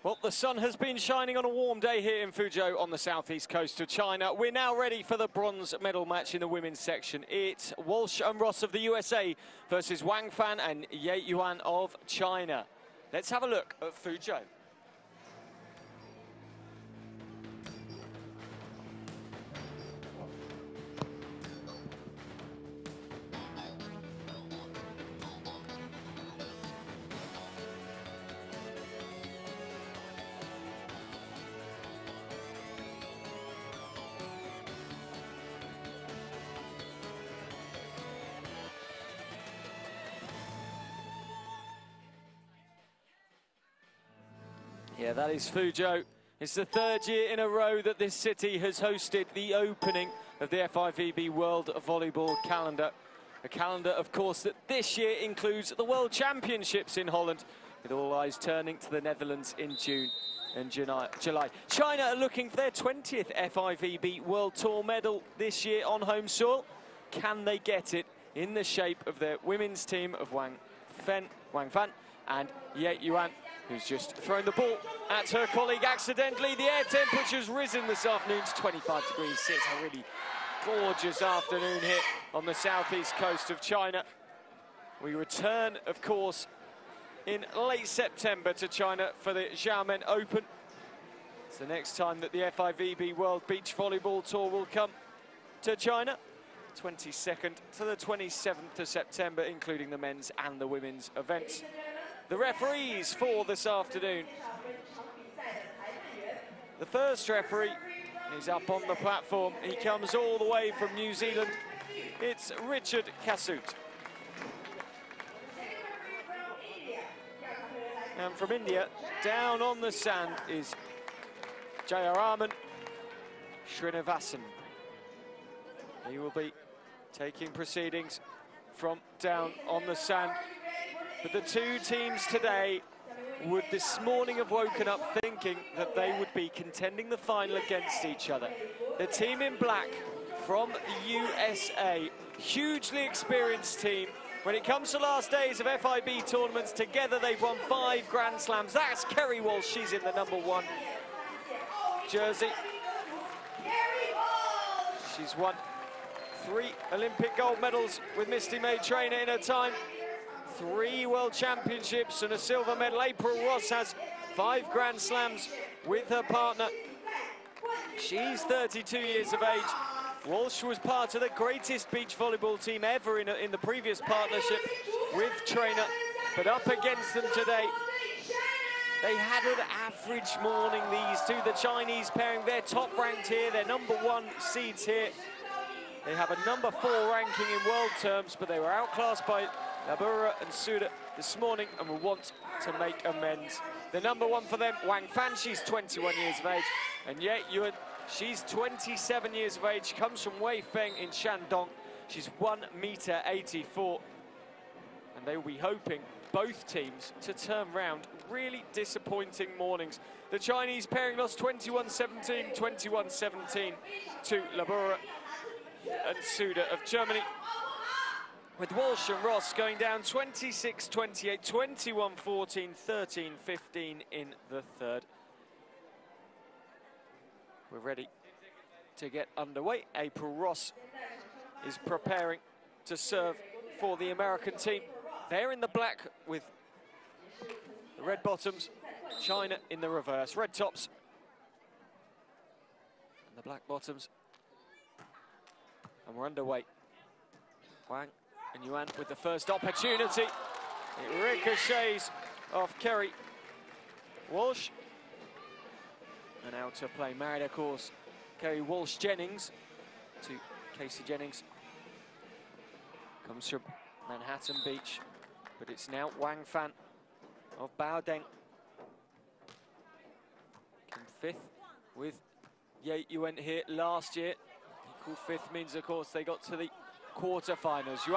Well, the sun has been shining on a warm day here in Fuzhou on the southeast coast of China. We're now ready for the bronze medal match in the women's section. It's Walsh and Ross of the USA versus Wang Fan and YUE of China. Let's have a look at Fuzhou. Yeah, that is Fuzhou. It's the third year in a row that this city has hosted the opening of the FIVB World Volleyball calendar. A calendar, of course, that this year includes the World Championships in Holland, with all eyes turning to the Netherlands in June and July. China are looking for their 20th FIVB World Tour medal this year on home soil. Can they get it in the shape of their women's team of Wang Fan and YUE, who's just thrown the ball at her colleague accidentally. The air temperature's risen this afternoon to 25 degrees. It's a really gorgeous afternoon here on the southeast coast of China. We return, of course, in late September to China for the Xiamen Open. It's the next time that the FIVB World Beach Volleyball Tour will come to China. 22nd to the 27th of September, including the men's and the women's events. The referees for this afternoon. The first referee is up on the platform. He comes all the way from New Zealand. It's Richard Kasut. And from India, down on the sand is Jayaraman Srinivasan. He will be taking proceedings from down on the sand. But the two teams today would this morning have woken up thinking that they would be contending the final against each other. The team in black from the USA, hugely experienced team. When it comes to last days of FIB tournaments, together they've won 5 Grand Slams. That's Kerry Walsh, she's in the #1 jersey. She's won 3 Olympic gold medals with Misty May Trainer in her time. 3 World Championships and a silver medal. April Ross has 5 Grand Slams with her partner. She's 32 years of age. Walsh was part of the greatest beach volleyball team ever in the previous partnership with Trainer. But up against them today, they had an average morning, these two. The Chinese pairing, they're top ranked here. They're #1 seeds here. They have a #4 ranking in world terms, but they were outclassed by LAOLA and Suda this morning and will want to make amends. The #1 for them, Wang Fan, she's 21 years of age. And YUE, she's 27 years of age, comes from Weifeng in Shandong. She's 1m84. And they will be hoping, both teams, to turn round really disappointing mornings. The Chinese pairing lost 21-17, 21-17 to LAOLA and Suda of Germany, with Walsh and Ross going down 26-28, 21-14, 13-15 in the third. We're ready to get underway. April Ross is preparing to serve for the American team. They're in the black with the red bottoms, China in the reverse. Red tops and the black bottoms. And we're underway. Wang and YUE with the first opportunity. It ricochets off Kerry Walsh. And out to play, married, of course, Kerry Walsh-Jennings to Casey Jennings. Comes from Manhattan Beach, but it's now Wang Fan of Baodeng. Came 5th with YUE here last year. Equal 5th means, of course, they got to the quarterfinals. YUE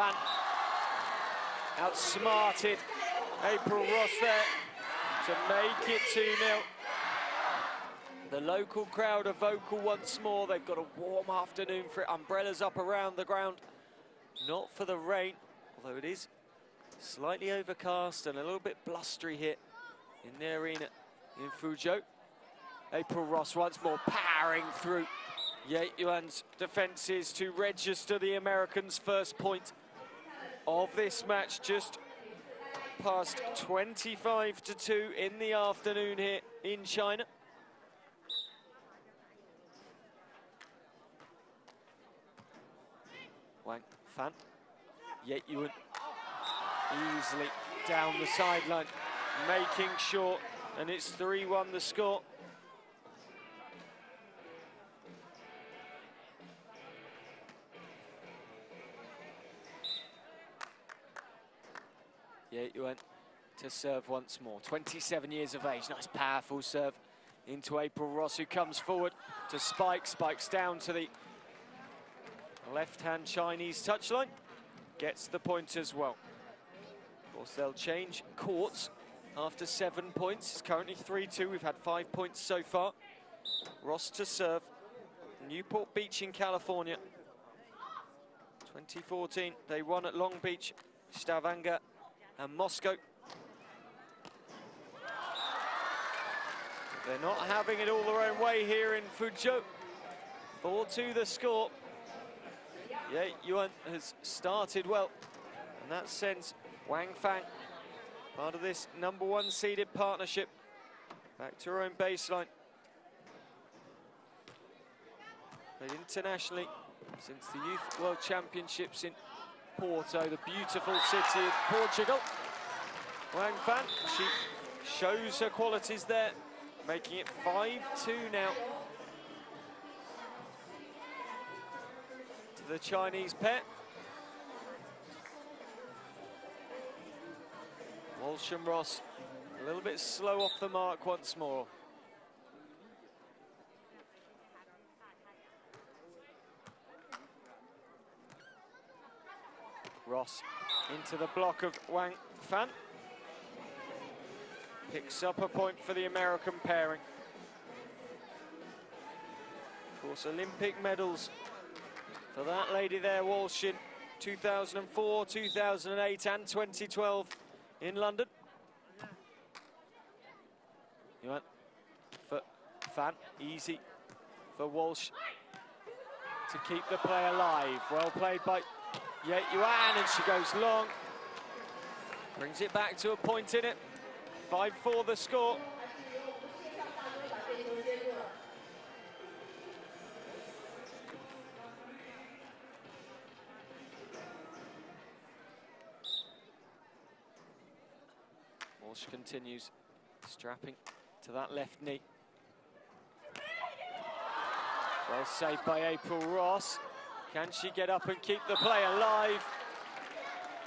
outsmarted April Ross there to make it 2-0. The local crowd are vocal once more. They've got a warm afternoon for it. Umbrellas up around the ground. Not for the rain, although it is slightly overcast and a little bit blustery here in the arena in FUZHOU. April Ross once more powering through Yuan's defences to register the Americans' first point of this match, just past 25-2 in the afternoon here in China. Wang Fan, Yuan easily down the sideline, making sure, and it's 3-1 the score. Yuan to serve once more. 27 years of age, nice powerful serve into April Ross, who comes forward to spike, spikes down to the left-hand Chinese touchline, gets the point as well. Of course, they'll change courts after 7 points. It's currently 3-2. We've had 5 points so far. Ross to serve. Newport Beach in California. 2014, they won at Long Beach, Stavanger, and Moscow. They're not having it all their own way here in FUZHOU. 4-2 the score. Yuan has started well, and that sends Wang Fan, part of this #1 seeded partnership, back to her own baseline. Played internationally since the Youth World Championships in Porto, the beautiful city of Portugal. Wang Fan, she shows her qualities there, making it 5-2 now to the Chinese pair. Walsh and Ross a little bit slow off the mark once more. Ross into the block of Wang Fan. Picks up a point for the American pairing. Of course, Olympic medals for that lady there, Walsh, in 2004, 2008 and 2012 in London. Yuan for Fan, easy for Walsh to keep the play alive. Well played by Yuan, and she goes long. Brings it back to a point in it. 5-4 the score. Walsh continues, strapping to that left knee. Well saved by April Ross. Can she get up and keep the play alive?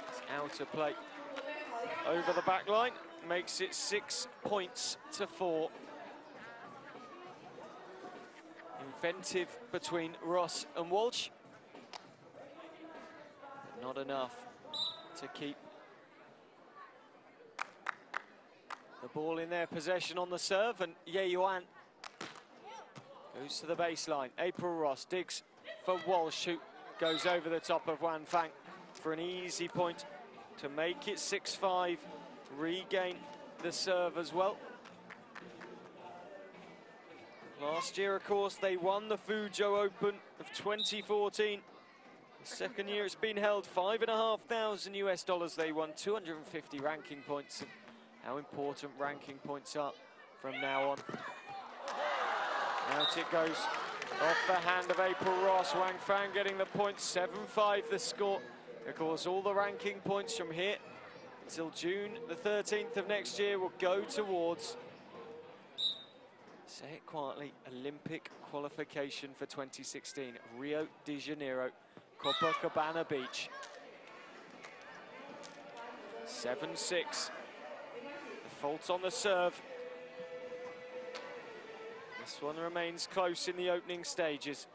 It's out of play over the back line. Makes it 6-4. Inventive between Ross and Walsh. But not enough to keep the ball in their possession on the serve. And Yuan goes to the baseline. April Ross digs for Walsh, who goes over the top of Wang Fan for an easy point to make it 6-5. Regain the serve as well. Last year, of course, they won the FUZHOU Open of 2014. The second year it's been held, $5,500 US. They won 250 ranking points. And how important ranking points are from now on. Out it goes off the hand of April Ross. Wang Fan getting the point, 7-5 the score. Of course, all the ranking points from here until June the 13th of next year will go towards, say it quietly, Olympic qualification for 2016, Rio de Janeiro, Copacabana Beach. 7-6, the fault on the serve. This one remains close in the opening stages.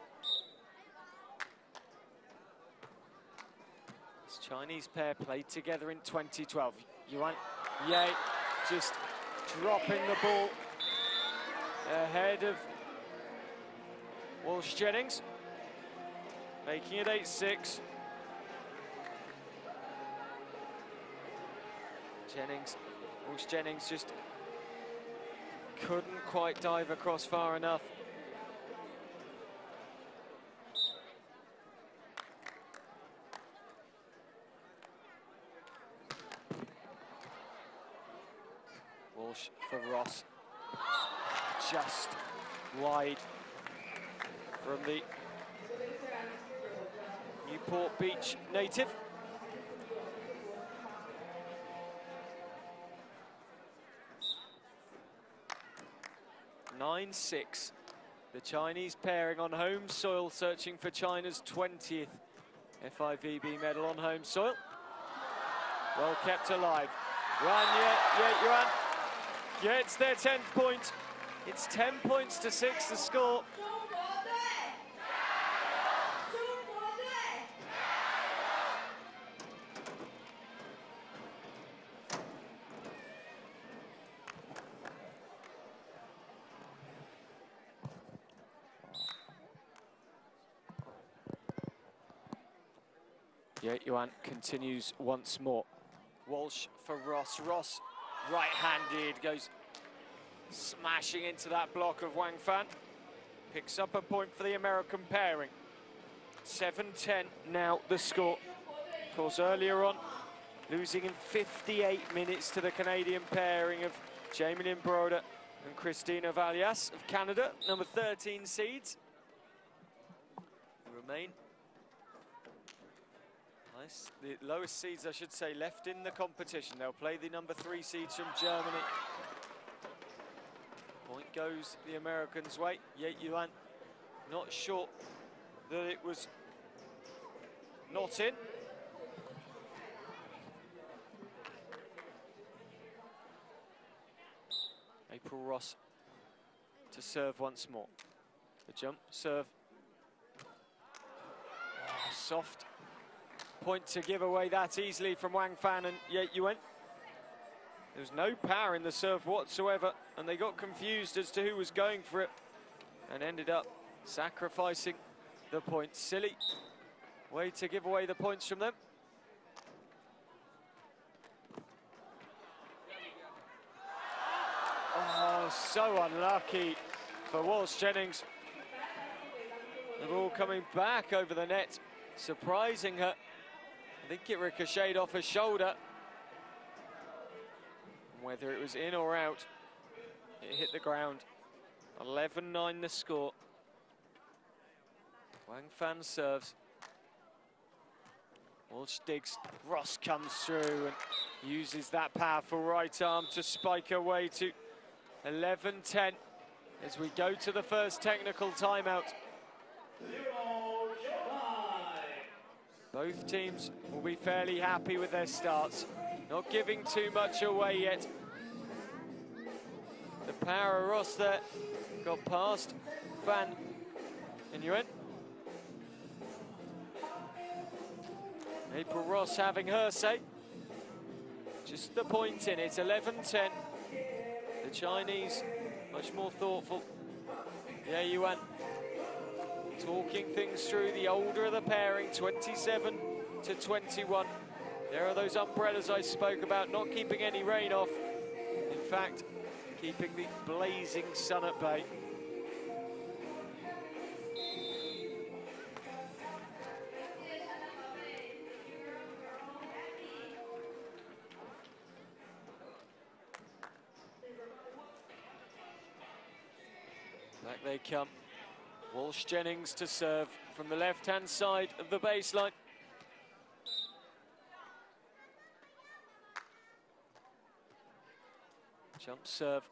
Chinese pair played together in 2012. Yuan just dropping the ball ahead of Walsh Jennings, making it 8-6. Walsh Jennings just couldn't quite dive across far enough. Walsh for Ross, just wide from the Newport Beach native. (9-6). The Chinese pairing on home soil, searching for China's 20th FIVB medal on home soil. Well kept alive. Yuan gets their 10th point. It's 10 points to 6 the score. Yuan continues once more. Walsh for Ross. Ross, right-handed, goes smashing into that block of Wang Fan. Picks up a point for the American pairing. 7-10 now the score. Of course, earlier on, losing in 58 minutes to the Canadian pairing of Jamie Lynn Broder and Christina Valias of Canada, number 13 seeds. Remain. Nice. The lowest seeds, I should say, left in the competition. They'll play the number 3 seeds from Germany. Point goes the Americans' way. Yuan not sure that it was not in. April Ross to serve once more. The jump serve. Oh, soft. Point to give away that easily from Wang Fan and Yuan. There was no power in the serve whatsoever, and they got confused as to who was going for it and ended up sacrificing the point. Silly way to give away the points from them. Oh, so unlucky for Walsh Jennings. The ball coming back over the net, surprising her. I think it ricocheted off her shoulder. Whether it was in or out, it hit the ground. 11-9 the score. Wang Fan serves. Walsh digs. Ross comes through and uses that powerful right arm to spike her way to 11-10 as we go to the first technical timeout. Both teams will be fairly happy with their starts. Not giving too much away yet. The power of Ross there got past Fan and Yuan. April Ross having her say. Just the point in it, 11-10. The Chinese much more thoughtful. Yuan talking things through, the older of the pairing, 27 to 21. There are those umbrellas I spoke about, not keeping any rain off. In fact, keeping the blazing sun at bay. Back they come. Walsh Jennings to serve from the left-hand side of the baseline. Jump serve,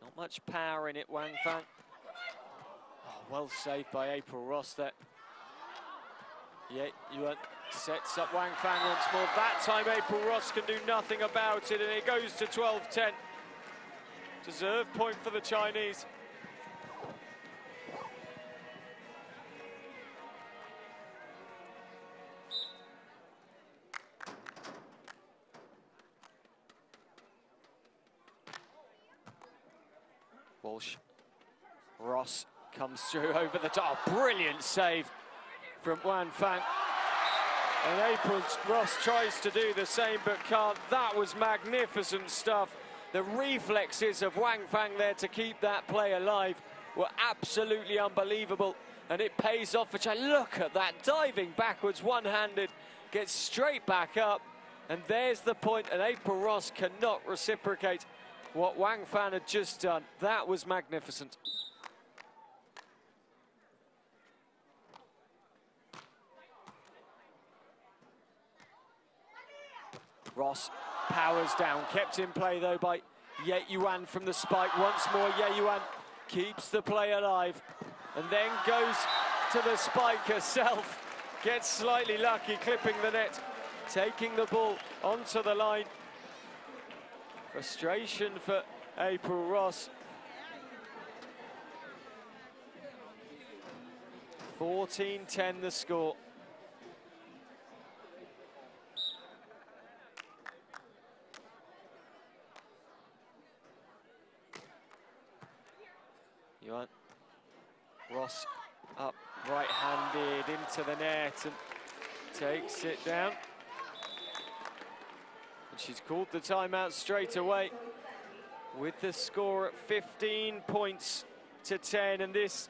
not much power in it, Wang Fan. Oh, well saved by April Ross there. Yuan sets up Wang Fan once more. That time April Ross can do nothing about it, and it goes to 12-10. Deserved point for the Chinese. Walsh. Ross comes through over the top. Oh, brilliant save from Wang Fan. And April Ross tries to do the same but can't. That was magnificent stuff. the reflexes of Wang Fan there to keep that play alive were absolutely unbelievable. And it pays off for China. Look at that, diving backwards, one-handed, gets straight back up. And there's the point, and April Ross cannot reciprocate what Wang Fan had just done. That was magnificent. Ross powers down, kept in play though by YUE from the spike. Once more, YUE keeps the play alive and then goes to the spike herself. Gets slightly lucky, clipping the net, taking the ball onto the line. Frustration for April Ross. 14-10 the score. YUE. Ross up, right-handed into the net and takes it down. And she's called the timeout straight away with the score at 15 points to 10. And this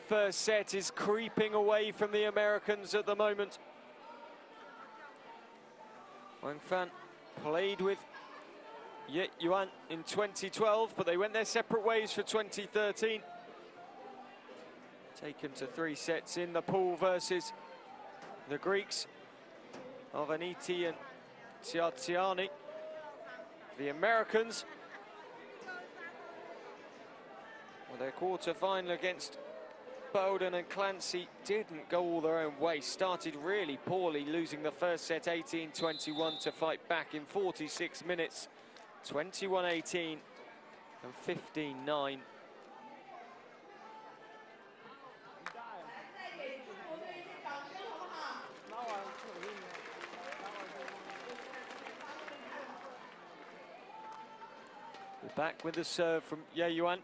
first set is creeping away from the Americans at the moment. Wang Fan played with YUE in 2012, but they went their separate ways for 2013. Taken to 3 sets in the pool versus the Greeks of Aniti and Tsiatsiani. The Americans, well, their quarter-final against Bowden and Clancy didn't go all their own way. Started really poorly, losing the first set 18-21 to fight back in 46 minutes. 21-18 and 15-9. We're back with the serve from YUE. YUE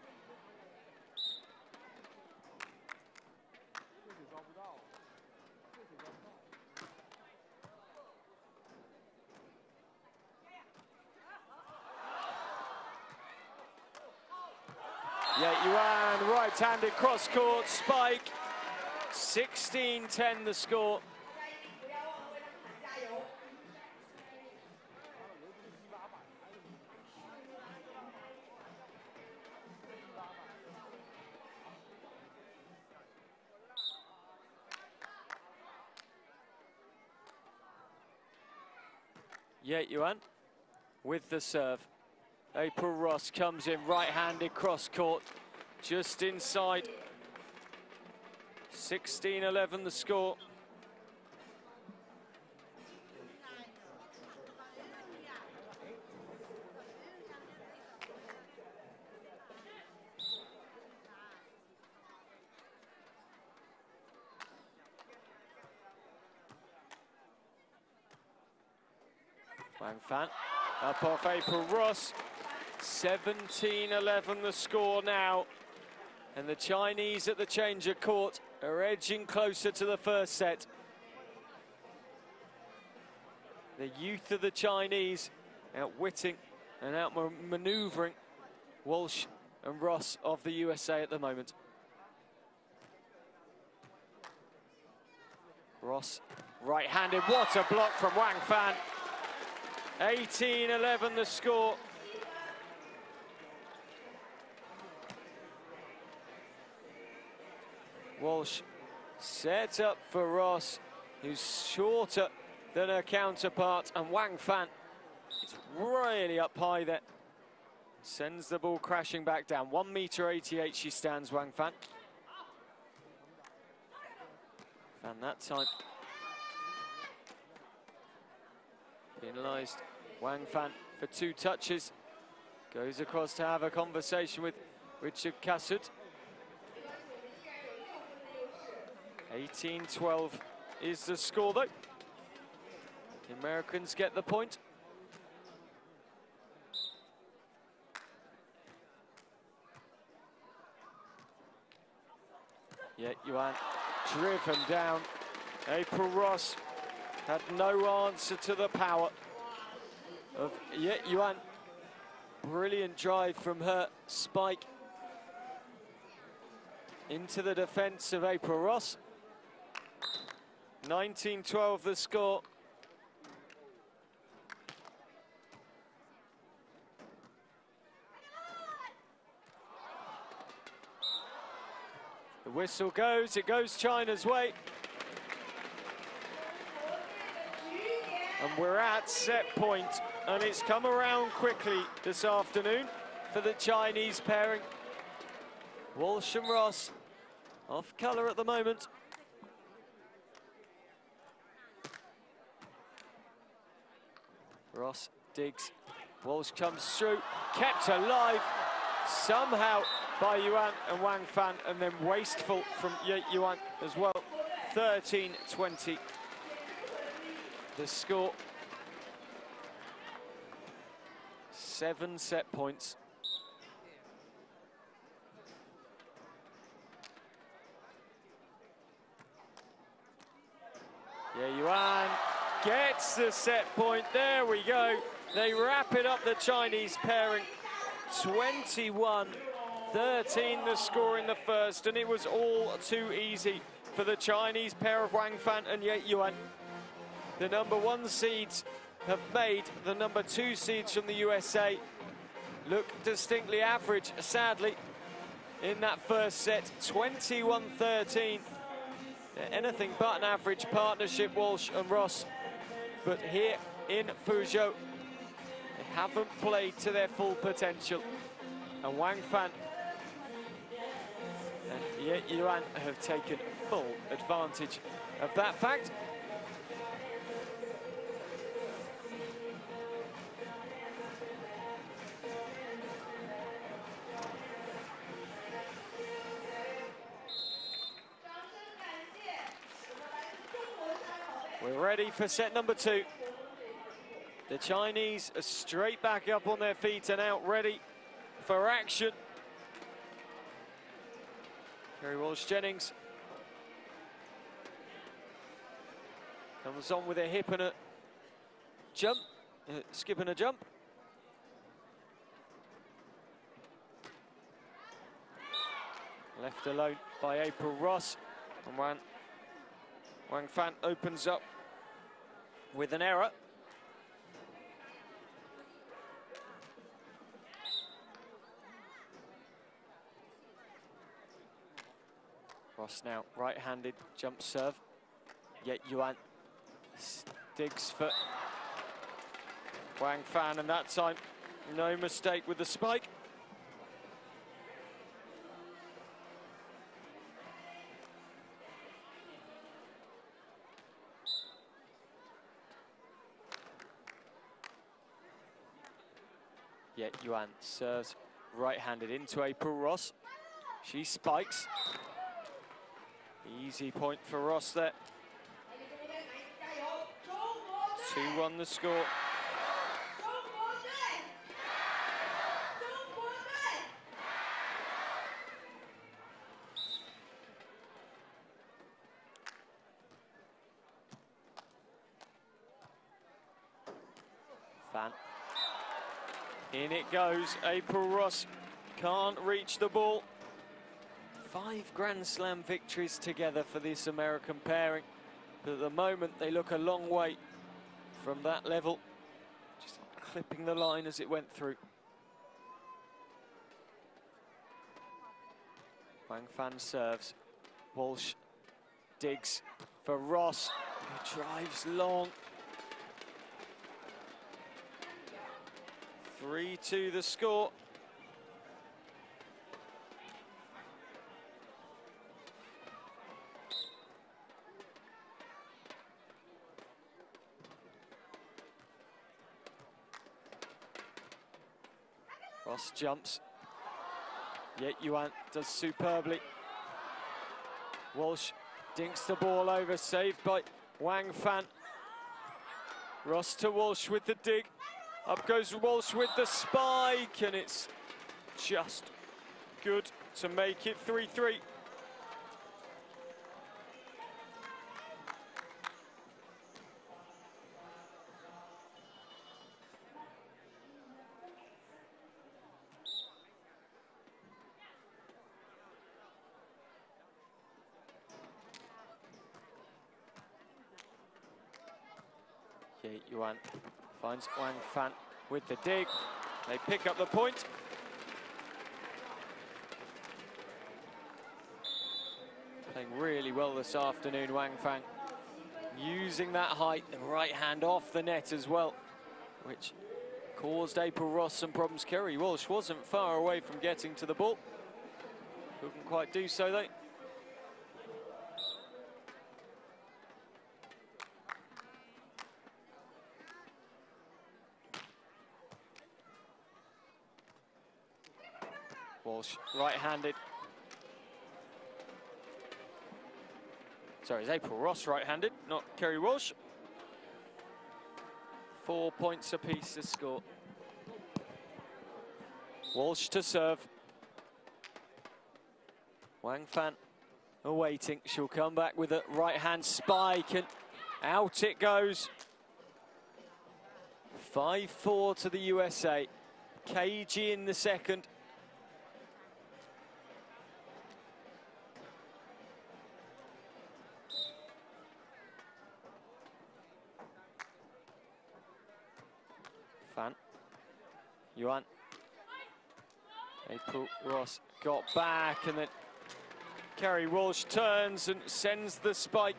right-handed cross-court spike. 16-10 the score. YUE with the serve. April Ross comes in right-handed cross-court, just inside. 16-11 the score. Wang Fan up off April Ross. 17-11 the score now. And the Chinese at the changer court are edging closer to the first set. The youth of the Chinese outwitting and outmaneuvering Walsh and Ross of the USA at the moment. Ross right-handed, what a block from Wang Fan. 18-11 the score. Walsh set up for Ross, who's shorter than her counterpart, and Wang Fan is really up high there. Sends the ball crashing back down. 1.88 m she stands, Wang Fan. And that time penalised Wang Fan for 2 touches. Goes across to have a conversation with Richard Cassard. 18-12 is the score though. The Americans get the point. YUE driven down. April Ross had no answer to the power of YUE. Brilliant drive from her, spike into the defence of April Ross. 19-12 the score. The whistle goes, it goes China's way. And we're at set point, and it's come around quickly this afternoon for the Chinese pairing. Walsh and Ross off colour at the moment. Ross digs, Walsh comes through, kept alive somehow by Yuan and Wang Fan, and then wasteful from Yuan as well. 13-20 the score. 7 set points. Yuan gets the set point. There we go. They wrap it up, the Chinese pairing. 21-13 the score in the first, and it was all too easy for the Chinese pair of Wang Fan and Yuan. The #1 seeds have made the #2 seeds from the USA look distinctly average, sadly, in that first set. 21-13. Anything but an average partnership, Walsh and Ross. But here in FUZHOU, they haven't played to their full potential. And Wang Fan and Yuan have taken full advantage of that fact. We're ready for set #2. The Chinese are straight back up on their feet and out, ready for action. Kerry Walsh-Jennings comes on with a hip and a jump, skip and a jump. Left alone by April Ross, and Wang Fan opens up with an error. Ross now right-handed jump serve. Yet Yuan digs for Wang Fan, and that time no mistake with the spike. Yet Yuan serves right-handed into April Ross. She spikes. Easy point for Ross there. 2-1 the score. Fan. In it goes. April Ross can't reach the ball. 5 Grand Slam victories together for this American pairing. But at the moment, they look a long way from that level. Just clipping the line as it went through. Wang Fan serves. Walsh digs for Ross, who drives long. 3-2 the score. Ross jumps, yet Yuan does superbly. Walsh dinks the ball over, saved by Wang Fan. Ross to Walsh with the dig. Up goes Walsh with the spike, and it's just good to make it 3-3. Yuan finds Wang Fan with the dig. They pick up the point. Playing really well this afternoon, Wang Fan. Using that height, the right hand off the net as well, which caused April Ross some problems. Kerry Walsh wasn't far away from getting to the ball. Couldn't quite do so though. Walsh, right-handed. Sorry, it's April Ross right-handed, not Kerry Walsh. 4 points apiece to score. Walsh to serve. Wang Fan awaiting. She'll come back with a right-hand spike and out it goes. 5-4 to the USA. KG in the second. Fan. Yuan. April Ross got back and then Kerry Walsh turns and sends the spike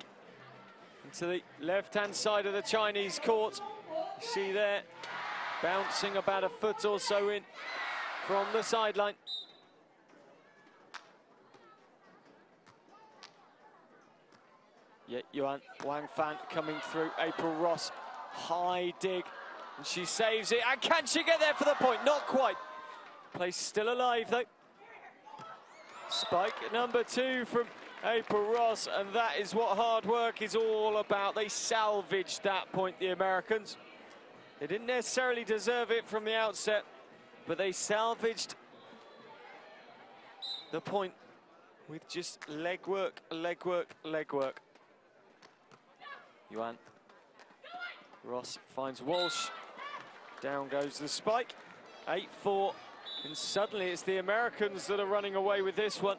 into the left-hand side of the Chinese court. You see there, bouncing about a foot or so in from the sideline. Yuan, Wang Fan coming through, April Ross, high dig, and she saves it. And can she get there for the point? Not quite. Place still alive though. Spike number 2 from April Ross, and that is what hard work is all about. They salvaged that point, the Americans. They didn't necessarily deserve it from the outset, but they salvaged the point with just leg work, leg work, leg work. Yuan. Ross finds Walsh. Down goes the spike. 8-4. And suddenly it's the Americans that are running away with this one.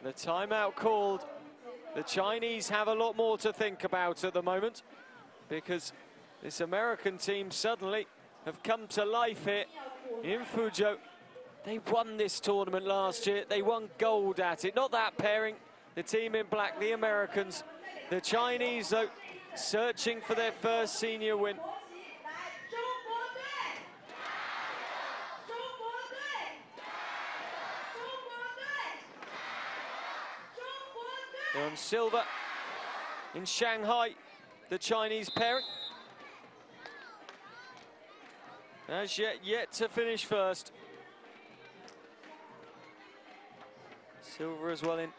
The timeout called. The Chinese have a lot more to think about at the moment, because this American team suddenly have come to life here in FUZHOU. They won this tournament last year. They won gold at it. Not that pairing, the team in black, the Americans. The Chinese, though, searching for their first senior win. They're on silver in Shanghai, the Chinese pairing. As yet to finish first. Silver as well in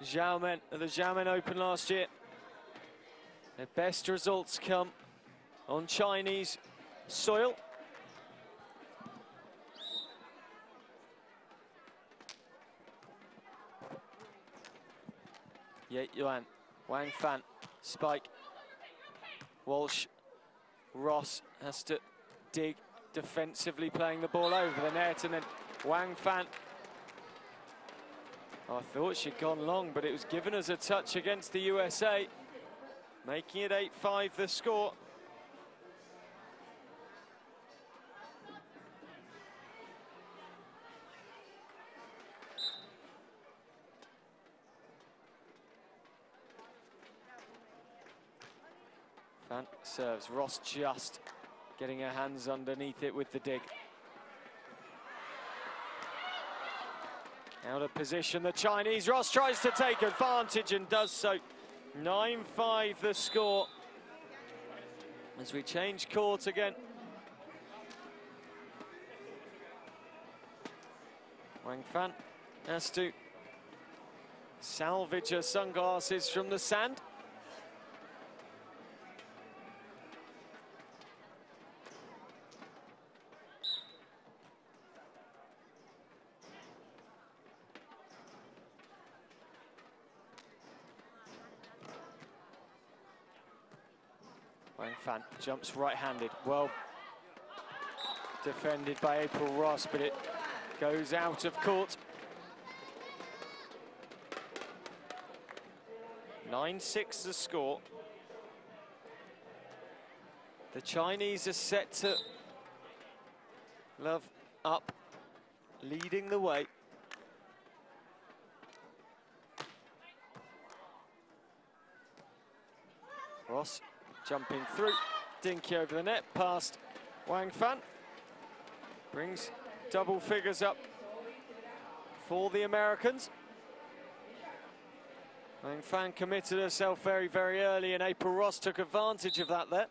Xiamen at the Xiamen Open last year. Their best results come on Chinese soil. Yuan, Wang Fan, spike. Walsh, Ross has to dig defensively, playing the ball over the net, and then Wang Fan. I thought she'd gone long, but it was given as a touch against the USA, making it 8-5 the score. Fan serves. Ross just getting her hands underneath it with the dig. Out of position, the Chinese. Ross tries to take advantage and does so. 9-5 the score. As we change court again. Wang Fan has to salvage her sunglasses from the sand. Wang Fan jumps right-handed. Well defended by April Ross, but it goes out of court. 9-6 the score. The Chinese are set to love up, leading the way. Ross jumping through, dinky over the net, past Wang Fan. Brings double figures up for the Americans. Wang Fan committed herself very, very early, and April Ross took advantage of that there.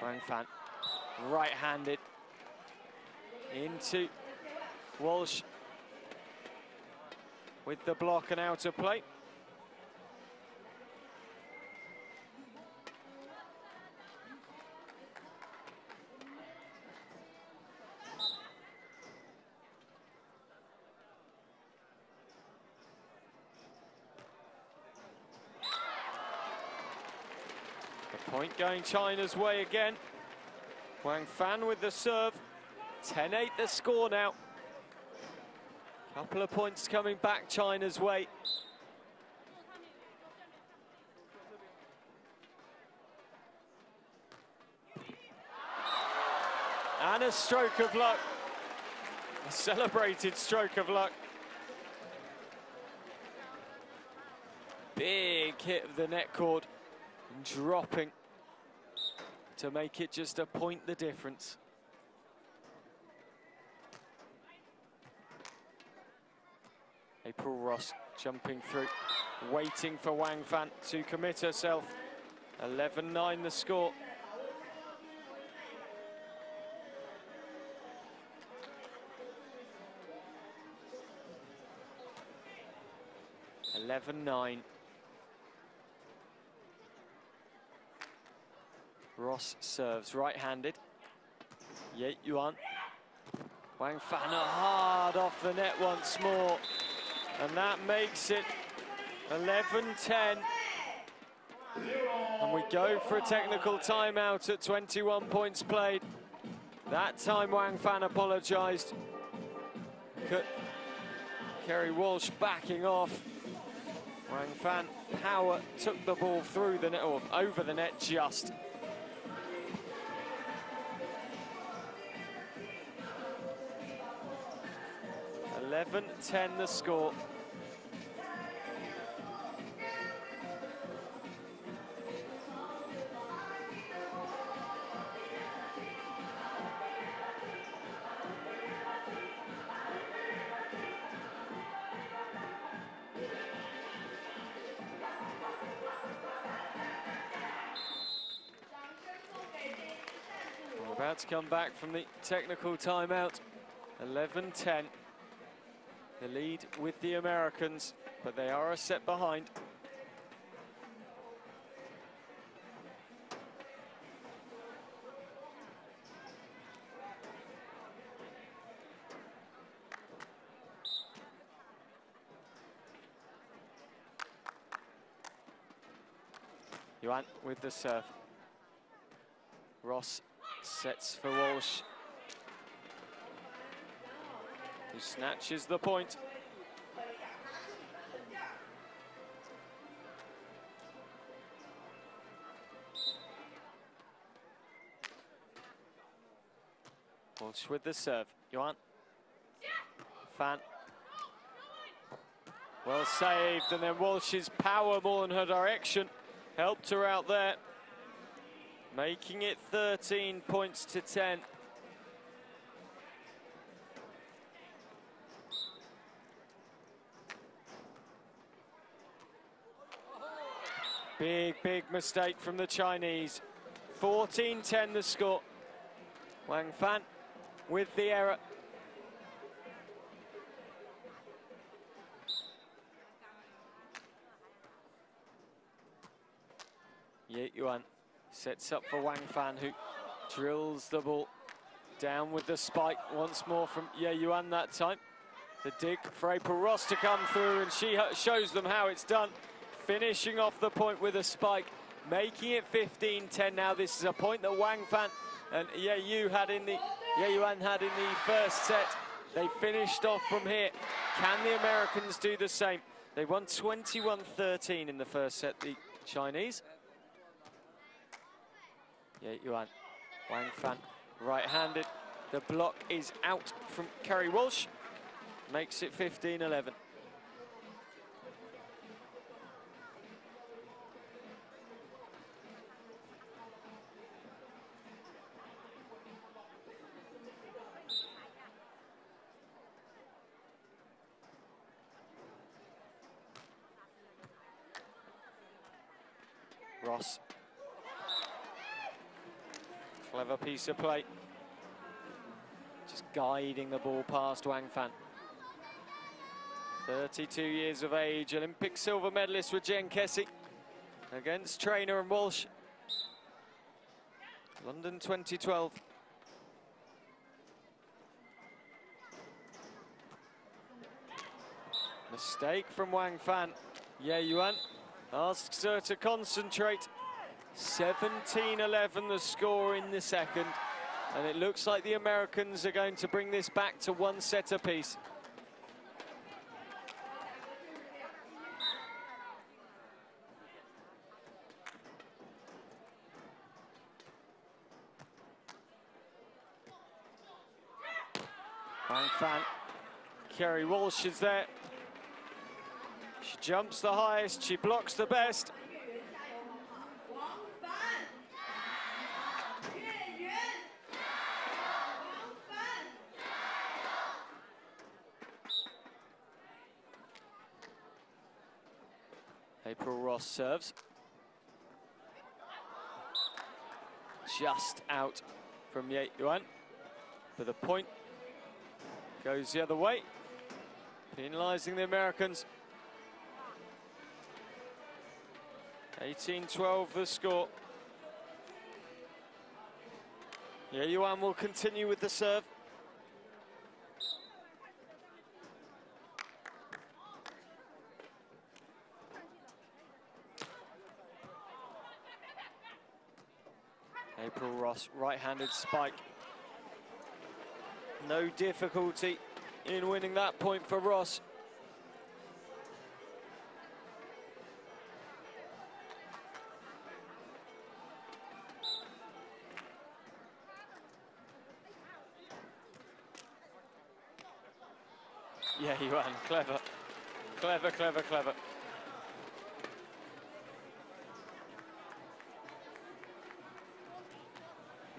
Wang Fan, right-handed into Walsh with the block and outer play. The point going China's way again. Wang Fan with the serve. 10-8 the score now. Couple of points coming back China's way. And a stroke of luck. A celebrated stroke of luck. Big hit of the net cord. Dropping to make it just a point the difference. April Ross jumping through, waiting for Wang Fan to commit herself. 11-9 the score. Ross serves right-handed. YUE. Wang Fan hard off the net once more. And that makes it 11-10. And we go for a technical timeout at 21 points played. That time Wang Fan apologised. Kerry Walsh backing off. Wang Fan power took the ball through the net, or over the net just. (11-10) the score. We're about to come back from the technical timeout. 11-10. The lead with the Americans, but they are a set behind. YUE with the serve. Ross sets for Walsh, who snatches the point. Walsh with the serve. YUE. Fan. Well saved, and then Walsh's power more than her direction helped her out there, making it 13 points to 10. Big mistake from the Chinese. 14-10 the score. Wang Fan with the error. YUE sets up for Wang Fan, who drills the ball down with the spike once more from YUE that time. The dig for April Ross to come through, and she shows them how it's done. Finishing off the point with a spike, making it 15-10 now. This is a point that Wang Fan and YUE had in the first set. They finished off from here. Can the Americans do the same? They won 21-13 in the first set, the Chinese. Yuan, Wang Fan, right-handed. The block is out from Kerry Walsh. Makes it 15-11. Ross. Clever piece of play. Just guiding the ball past Wang Fan. 32 years of age, Olympic silver medalist with Jen Kessie against Trainer and Walsh. London 2012. Mistake from Wang Fan. Yuan asks her to concentrate. 17-11 the score in the second. And it looks like the Americans are going to bring this back to one set apiece. Wang Fan. Kerry Walsh is there. She jumps the highest, she blocks the best. April Ross serves. Just out from Yuan. But the point goes the other way, penalising the Americans. 18-12 the score. Yuan will continue with the serve. April Ross, right-handed spike. No difficulty in winning that point for Ross. Yuan, clever. Clever, clever, clever.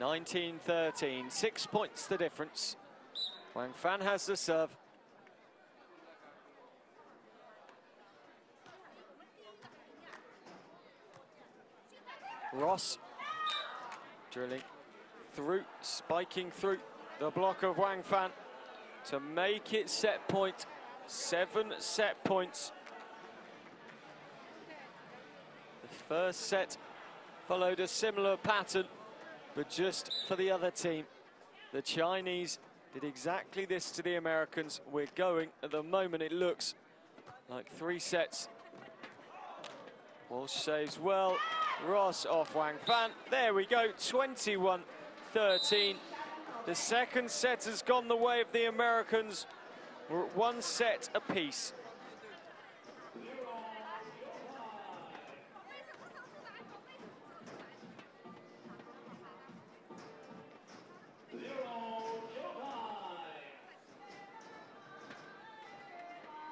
(19-13), 6 points the difference. Wang Fan has the serve. Ross drilling through, spiking through the block of Wang Fan to make it set point. 7 set points. The first set followed a similar pattern, but just for the other team. The Chinese did exactly this to the Americans. We're going, at the moment it looks like 3 sets. Walsh saves well. Ross off Wang Fan. There we go, 21-13. The second set has gone the way of the Americans. We're at 1 set apiece.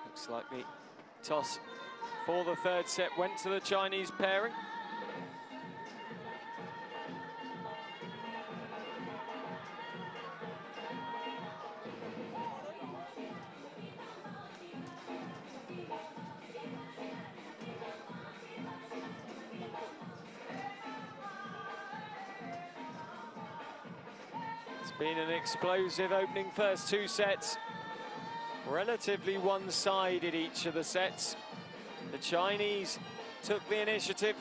Looks like the toss for the third set went to the Chinese pairing. It's been an explosive opening first 2 sets. Relatively one-sided each of the sets. The Chinese took the initiative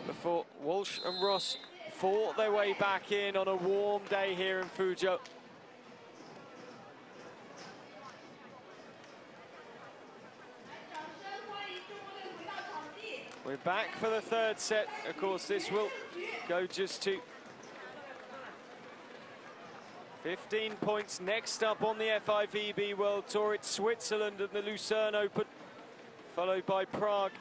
before Walsh and Ross fought their way back in on a warm day here in FUZHOU. We're back for the third set. Of course, this will go just to 15 points. Next up on the FIVB World Tour, it's Switzerland and the Lucerne Open. followed by Prague,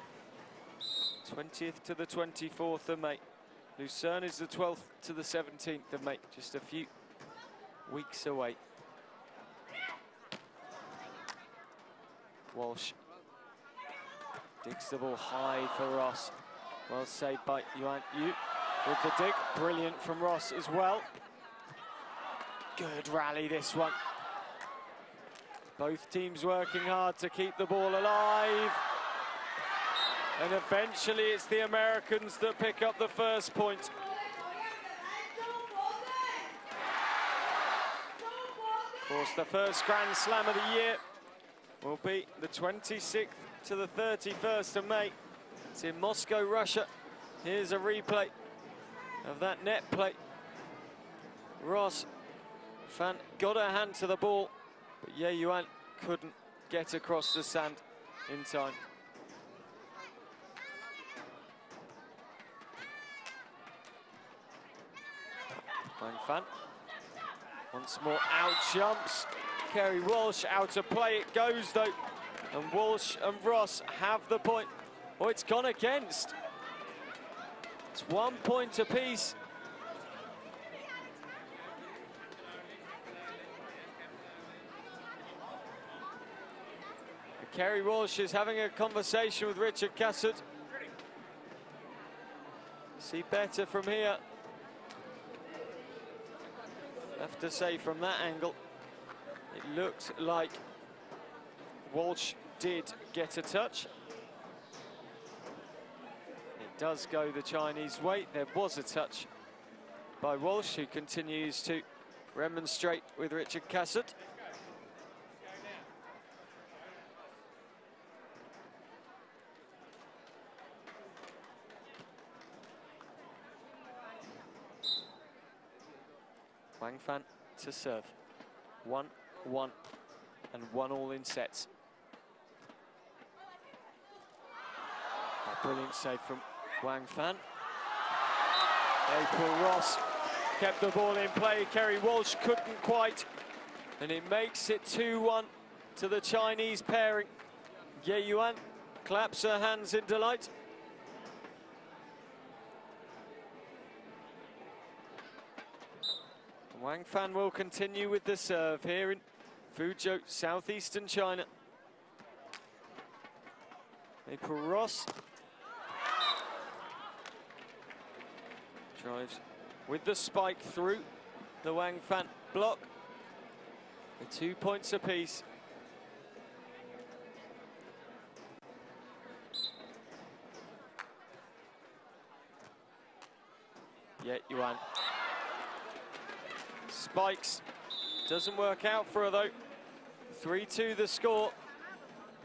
20th to the 24th of May. Lucerne is the 12th to the 17th of May, just a few weeks away. Walsh digs the ball high for Ross. Well saved by YUE with the dig. Brilliant from Ross as well. Good rally, this one. Both teams working hard to keep the ball alive. And eventually it's the Americans that pick up the first point. Of course, the first Grand Slam of the year will be the 26th to the 31st of May. It's in Moscow, Russia. Here's a replay of that net play. Ross Fan got her hand to the ball, but YUE couldn't get across the sand in time. Wang Fan once more out jumps Kerry Walsh. Out of play it goes though, and Walsh and Ross have the point. Oh, it's gone against. It's 1 point apiece. Kerry Walsh is having a conversation with Richard Cassett. See better from here. I have to say, from that angle, it looked like Walsh did get a touch. It does go the Chinese way. There was a touch by Walsh, who continues to remonstrate with Richard Cassett. Wang Fan to serve. 1-1 and 1-1 in sets. A brilliant save from Wang Fan. April Ross kept the ball in play. Kerry Walsh couldn't quite, and it makes it 2-1 to the Chinese pairing. YUE claps her hands in delight. Wang Fan will continue with the serve here in FUZHOU, southeastern China. April Ross drives with the spike through the Wang Fan block. With 2 points apiece. YUE spikes, doesn't work out for her though. 3-2 the score.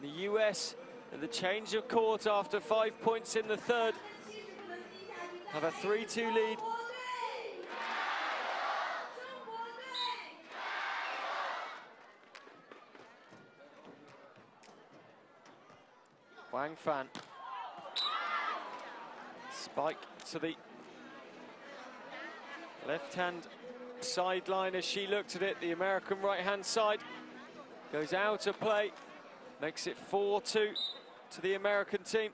The US, at the change of court after 5 points in the third, have a 3-2 lead. Wang Fan, spike to the left hand sideline as she looked at it. The American right-hand side goes out of play, makes it 4-2 to the American team.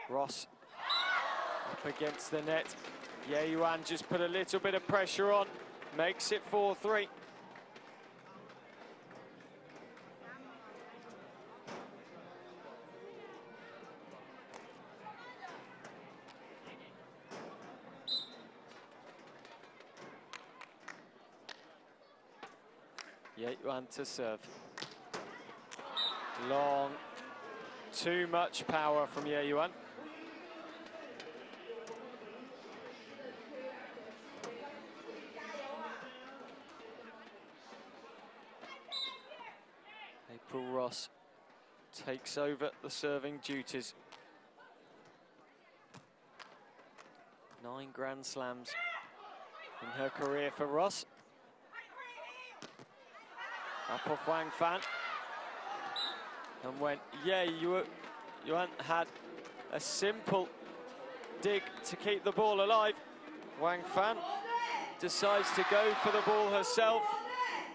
Ross up against the net. YUE just put a little bit of pressure on, makes it 4-3. YUE to serve. Long, too much power from YUE. April Ross takes over the serving duties. 9 Grand Slams in her career for Ross. Up off Wang Fan. And when YUE had a simple dig to keep the ball alive, Wang Fan decides to go for the ball herself.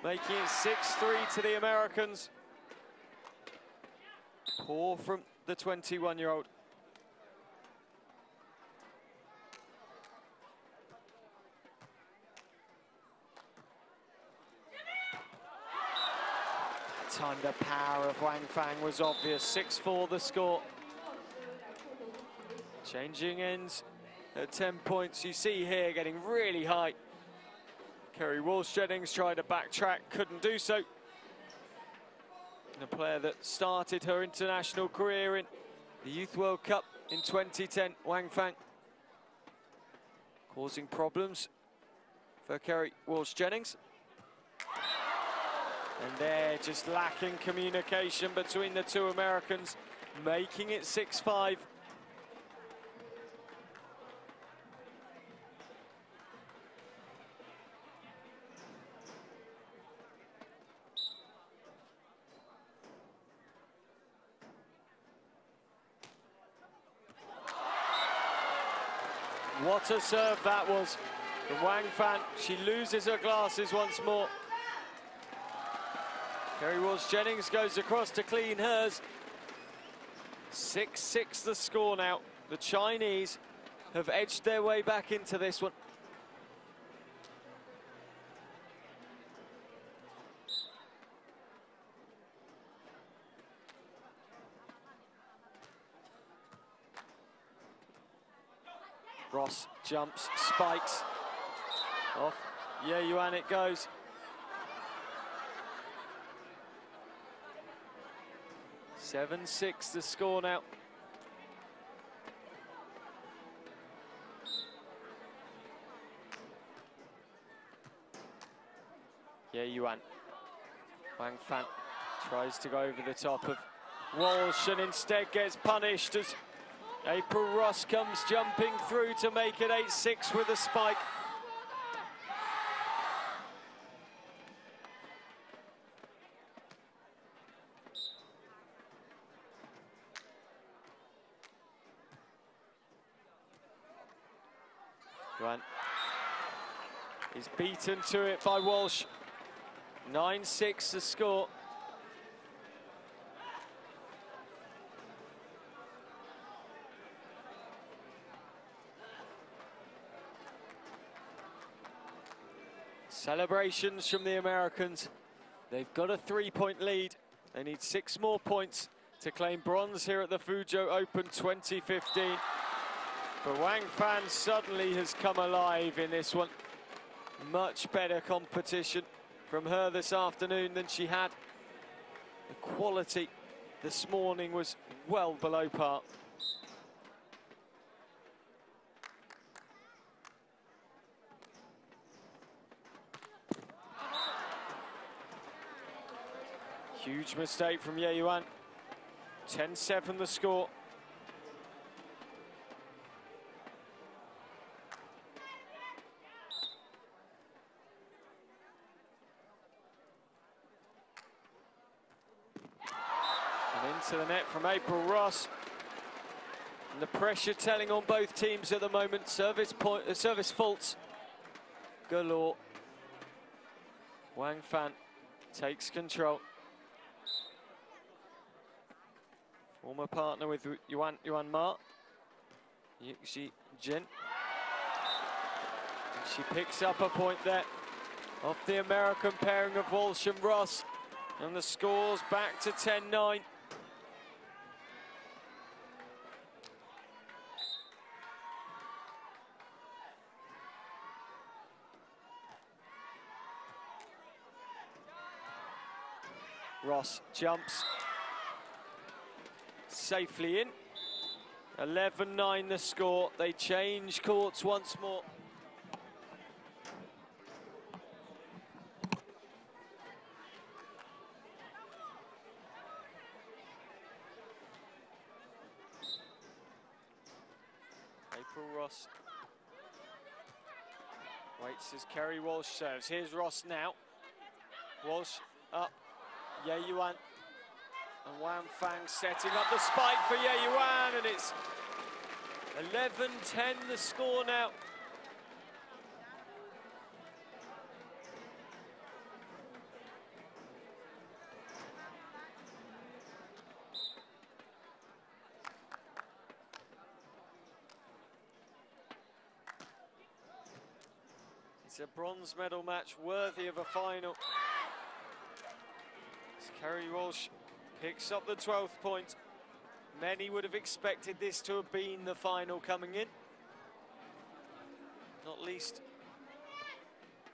making it 6-3 to the Americans. Poor from the 21-year-old. That time the power of Wang Fang was obvious. 6-4 the score. Changing ends at 10 points. You see here getting really high. Kerry Walsh-Jennings tried to backtrack, couldn't do so. The player that started her international career in the Youth World Cup in 2010, Wang Fang, causing problems for Kerry Walsh-Jennings. And they're just lacking communication between the two Americans, making it 6-5. What a serve that was from Wang Fang. She loses her glasses once more. Kerry Walsh-Jennings goes across to clean hers. 6-6 the score now. The Chinese have edged their way back into this one. Ross jumps, spikes. Off. YUE it goes. (7-6) the score now. YUE. Wang Fang tries to go over the top of Walsh and instead gets punished as April Ross comes jumping through to make it 8-6 with a spike. Yuan is beaten to it by Walsh. 9-6 the score. Celebrations from the Americans. They've got a 3-point lead. They need 6 more points to claim bronze here at the FUZHOU Open 2015. But Wang Fang suddenly has come alive in this one. Much better competition from her this afternoon than she had. The quality this morning was well below par. Huge mistake from YUE. 10-7 the score. And into the net from April Ross. And the pressure telling on both teams at the moment. Service faults galore. Wang Fang takes control. Former partner with Yuan Ma, Yuxi Jin. She picks up a point there off the American pairing of Walsh and Ross. And the score's back to 10-9. Ross jumps. Safely in. 11-9 the score. They change courts once more. April Ross waits as Kerry Walsh serves. Here's Ross now. Walsh up. YUE. And Wang Fang setting up the spike for YUE, and it's 11-10 the score now. It's a bronze medal match worthy of a final. As Kerry Walsh picks up the 12th point. Many would have expected this to have been the final coming in. Not least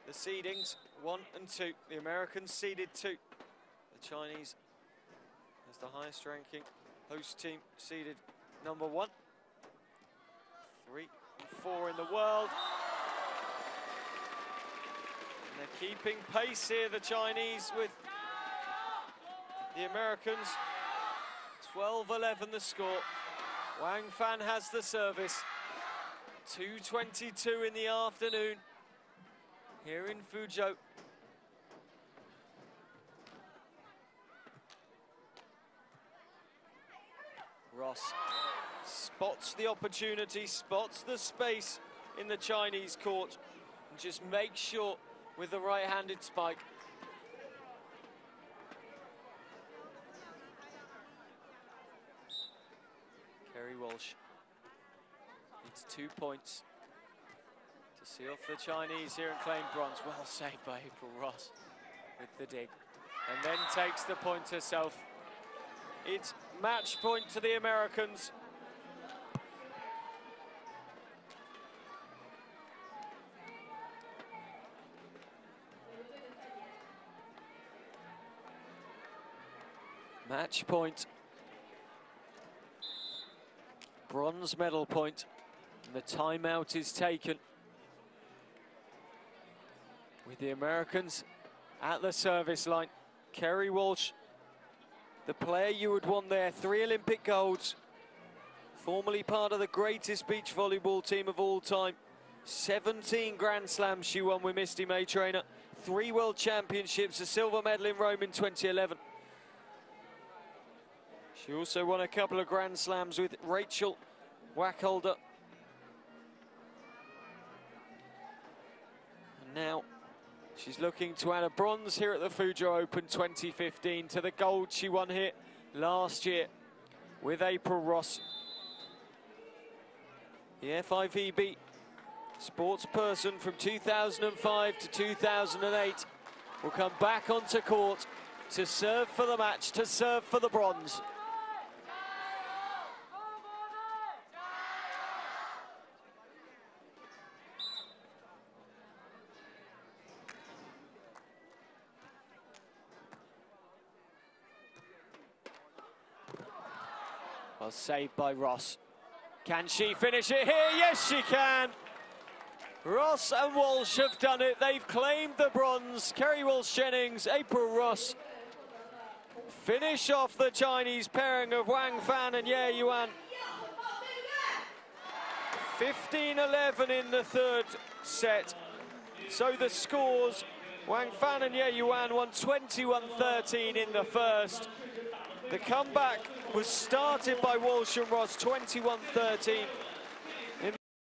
the seedings, 1 and 2. The Americans seeded 2. The Chinese as the highest ranking host team seeded number 1. 3 and 4 in the world. And they're keeping pace here, the Chinese, with the Americans. 12-11 the score. Wang Fan has the service. 2:22 in the afternoon here in FUZHOU. Ross spots the opportunity, spots the space in the Chinese court, and just makes sure with the right-handed spike. Kerry Walsh needs 2 points to see off the Chinese here and claim bronze. Well saved by April Ross with the dig. And then takes the point herself. It's match point to the Americans. Match point. Bronze medal point. And the timeout is taken with the Americans at the service line. Kerry Walsh, the player you would want there, 3 Olympic golds, formerly part of the greatest beach volleyball team of all time. 17 Grand Slams she won with Misty May Trainer, 3 World Championships, a silver medal in Rome in 2011. She also won a couple of Grand Slams with Rachel Wacholder. And now she's looking to add a bronze here at the FUZHOU Open 2015 to the gold she won here last year with April Ross. The FIVB sports person from 2005 to 2008 will come back onto court to serve for the match, to serve for the bronze. Well saved by Ross. Can she finish it here? Yes, she can. Ross and Walsh have done it. They've claimed the bronze. Kerry Walsh-Jennings, April Ross finish off the Chinese pairing of Wang Fan and Ye Yuan. 15-11 in the third set. So the scores, Wang Fan and Ye Yuan won 21-13 in the first. The comeback was started by Walsh and Ross, 21-13.